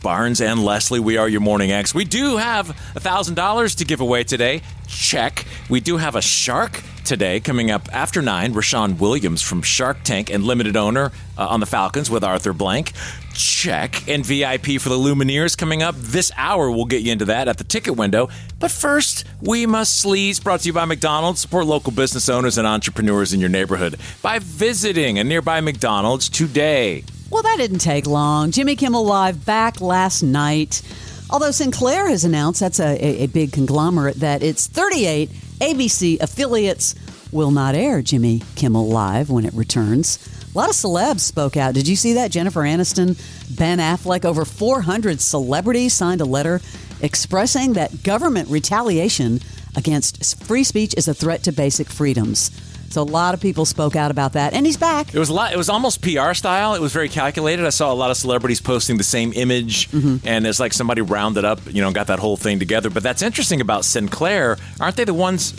Barnes and Leslie. We are your Morning X. We do have $1,000 to give away today. Check. We do have a shark today coming up after 9. Rashawn Williams from Shark Tank and limited owner on the Falcons with Arthur Blank. Check. And VIP for the Lumineers coming up this hour. We'll get you into that at the ticket window. But first, We Must Sleaze, brought to you by McDonald's. Support local business owners and entrepreneurs in your neighborhood by visiting a nearby McDonald's today. Well, that didn't take long. Jimmy Kimmel Live back last night. Although Sinclair has announced, that's a big conglomerate, that its 38 ABC affiliates will not air Jimmy Kimmel Live when it returns. A lot of celebs spoke out. Did you see that? Jennifer Aniston, Ben Affleck, over 400 celebrities signed a letter expressing that government retaliation against free speech is a threat to basic freedoms. So a lot of people spoke out about that, and he's back. It was almost PR style. It was very calculated. I saw a lot of celebrities posting the same image, and it's like somebody rounded up, got that whole thing together. But that's interesting about Sinclair. Are they the ones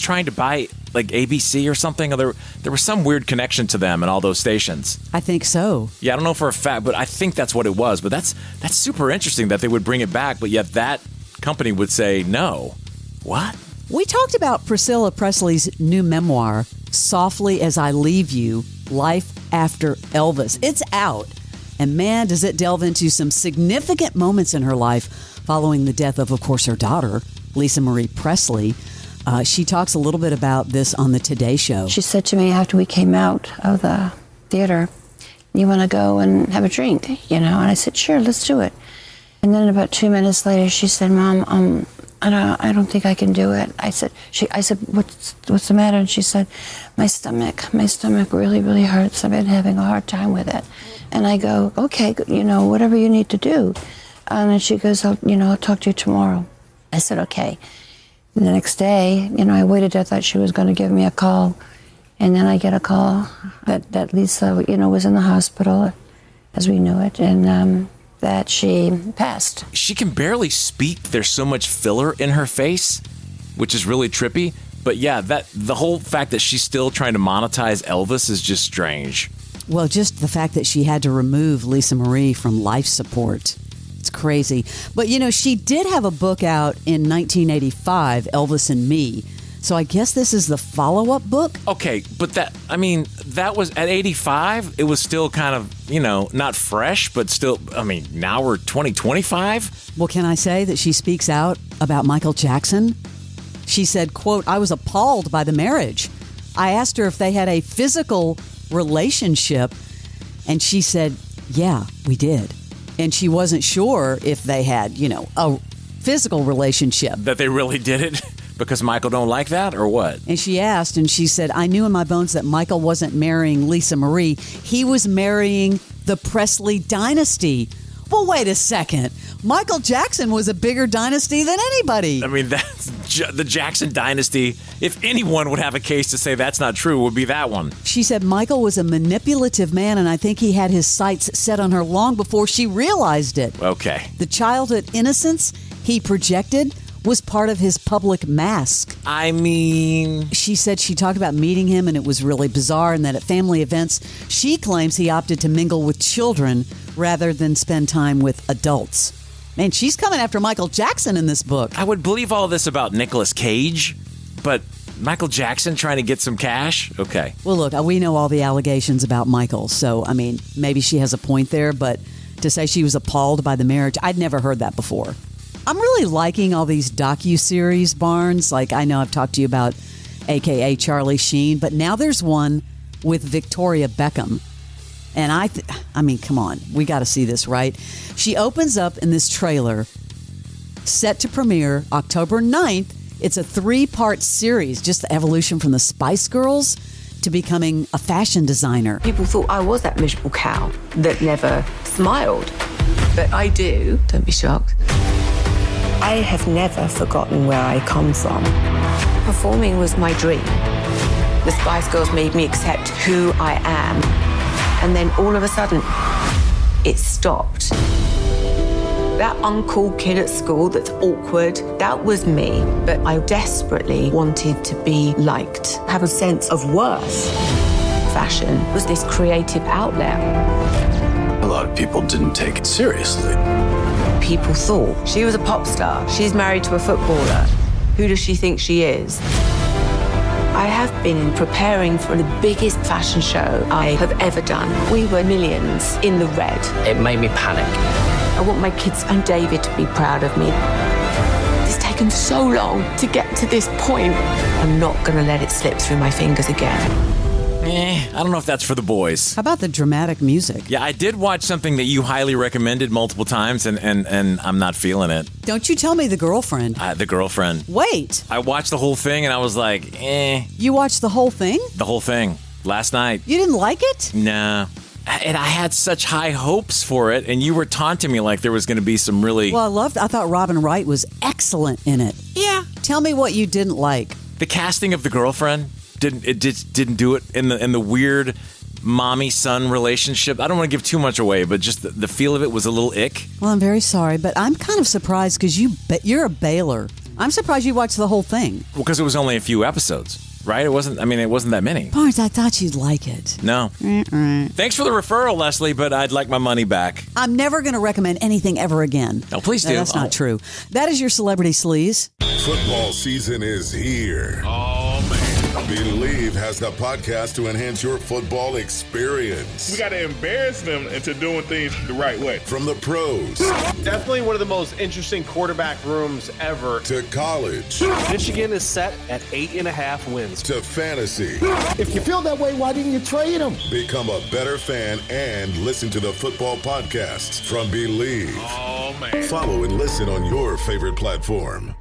trying to buy like ABC or something? Or there was some weird connection to them and all those stations. I think so. Yeah, I don't know for a fact, but I think that's what it was. But that's super interesting that they would bring it back, but yet that company would say no. What? We talked about Priscilla Presley's new memoir, Softly as I Leave You, Life After Elvis. It's out. And man, does it delve into some significant moments in her life following the death of course, her daughter, Lisa Marie Presley. She talks a little bit about this on the Today Show. She said to me after we came out of the theater, "You want to go and have a drink?" And I said, "Sure, let's do it." And then about 2 minutes later, she said, "Mom, I don't think I can do it." I said, what's the matter? And she said, my stomach really, really hurts. I've been having a hard time with it. And I go, okay, whatever you need to do. And then she goes, I'll talk to you tomorrow. I said, okay. And the next day, I waited. I thought she was going to give me a call. And then I get a call that Lisa, was in the hospital as we knew it. And, that she passed. She can barely speak. There's so much filler in her face, which is really trippy. But yeah, the whole fact that she's still trying to monetize Elvis is just strange. Well, just the fact that she had to remove Lisa Marie from life support. It's crazy. But, she did have a book out in 1985, Elvis and Me. So I guess this is the follow-up book? Okay, but that was at 85. It was still kind of, not fresh, but still, now we're 2025. Well, can I say that she speaks out about Michael Jackson? She said, quote, "I was appalled by the marriage. I asked her if they had a physical relationship, and she said, yeah, we did. And she wasn't sure if they had, a physical relationship." That they really did it? Because Michael don't like that, or what? And she asked, and she said, "I knew in my bones that Michael wasn't marrying Lisa Marie. He was marrying the Presley dynasty." Well, wait a second. Michael Jackson was a bigger dynasty than anybody. That's the Jackson dynasty. If anyone would have a case to say that's not true, it would be that one. She said Michael was a manipulative man, and I think he had his sights set on her long before she realized it. Okay. The childhood innocence he projected was part of his public mask. She said she talked about meeting him and it was really bizarre, and that at family events, she claims he opted to mingle with children rather than spend time with adults. Man, she's coming after Michael Jackson in this book. I would believe all this about Nicolas Cage, but Michael Jackson trying to get some cash? Okay. Well, look, we know all the allegations about Michael, so, maybe she has a point there, but to say she was appalled by the marriage, I'd never heard that before. I'm really liking all these docu-series, Barnes. Like, I know I've talked to you about AKA Charlie Sheen, but now there's one with Victoria Beckham. And come on, we got to see this, right? She opens up in this trailer, set to premiere October 9th. It's a 3-part series, just the evolution from the Spice Girls to becoming a fashion designer. People thought I was that miserable cow that never smiled. But I do. Don't be shocked. I have never forgotten where I come from. Performing was my dream. The Spice Girls made me accept who I am. And then all of a sudden, it stopped. That uncool kid at school that's awkward, that was me. But I desperately wanted to be liked, have a sense of worth. Fashion was this creative outlet. A lot of people didn't take it seriously. People thought she was a pop star. She's married to a footballer. Who does she think she is? I have been preparing for the biggest fashion show I have ever done. We were millions in the red. It made me panic. I want my kids and David to be proud of me. It's taken so long to get to this point. I'm not going to let it slip through my fingers again. I don't know if that's for the boys. How about the dramatic music? Yeah, I did watch something that you highly recommended multiple times, and I'm not feeling it. Don't you tell me The Girlfriend. The Girlfriend. Wait. I watched the whole thing, and I was like, You watched the whole thing? The whole thing. Last night. You didn't like it? Nah. And I had such high hopes for it, and you were taunting me like there was going to be some really... Well, I thought Robin Wright was excellent in it. Yeah. Tell me what you didn't like. The casting of The Girlfriend didn't do it in the weird mommy-son relationship. I don't want to give too much away, but just the feel of it was a little ick. Well, I'm very sorry, but I'm kind of surprised because you're a Baylor. I'm surprised you watched the whole thing. Well, because it was only a few episodes, right? It wasn't that many. Barnes, I thought you'd like it. No. Thanks for the referral, Leslie, but I'd like my money back. I'm never going to recommend anything ever again. No, please do. No, that's not true. That is your Celebrity Sleaze. Football season is here. Oh, man. Believe has the podcast to enhance your football experience. We got to embarrass them into doing things the right way. From the pros. Definitely one of the most interesting quarterback rooms ever. To college. Michigan is set at 8.5 wins. To fantasy. If you feel that way, why didn't you trade him? Become a better fan and listen to the football podcasts from Believe. Oh, man. Follow and listen on your favorite platform.